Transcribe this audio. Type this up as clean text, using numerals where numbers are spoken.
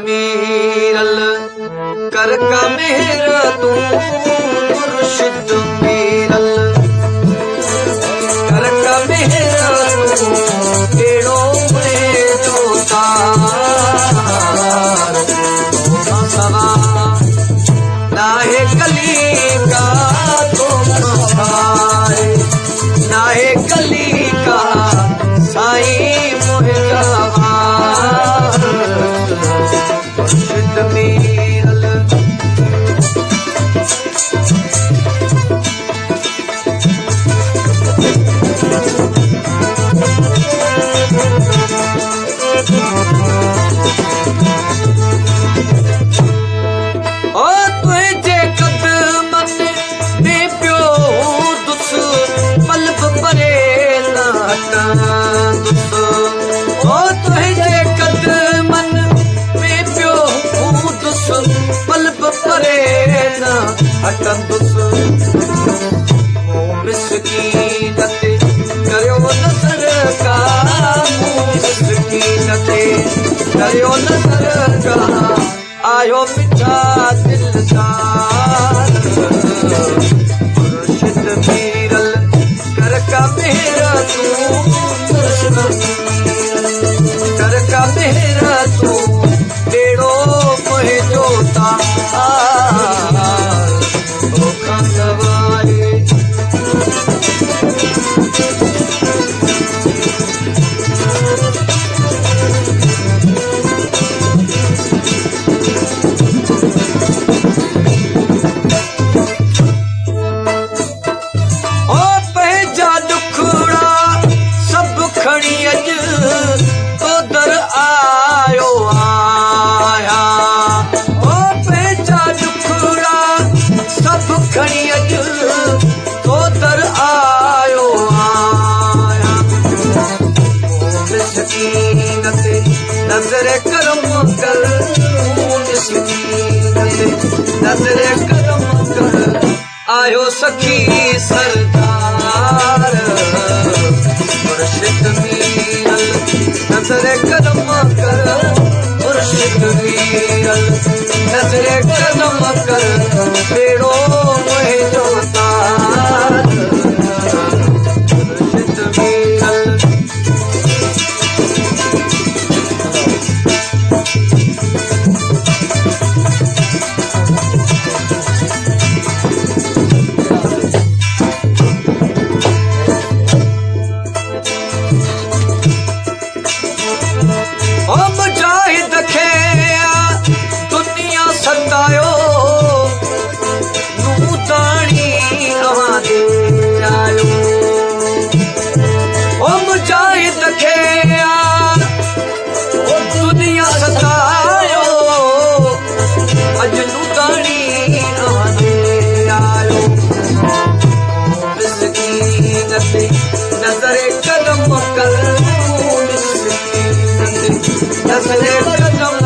मीरल कर का मेहर तू मुर्शिद मीरल कर का मेहर तू टेड़ो में जोता सवा नाहे कली का तो खाए नाहे कली का साईं मुझा मुर्शिद मीरल ओ तुझे कदमन में पियो दुस पलब परे नाटा दुस ओ तुझे कदमन में पियो दुस पलब परे ना हटन दुस मिसकीन ते करियो नज़र का मिसकीन ते करियो नज़र का आयो मिठा दिलदार मुर्शिद मीरल कर का मेहर तू कर का मेहर तू टेड़ो मोहे जोता सवारे नजरे करम कर नजरे करम कर आयो सखी सरदार मुर्शिद मीरल नजरे करम कर मुर्शिद मीरल नजरे करम कर टेड़ो मोहे जोता मुर्शिद मीरल मुजाहिद खे दुनिया सतायो नूताणी नवां दे आयो ओ मुजाहिद खे दुनिया सतायो अज नूताणी नवां दे आयो मिसकीन ते नज़रे कदम कर नजरे कदम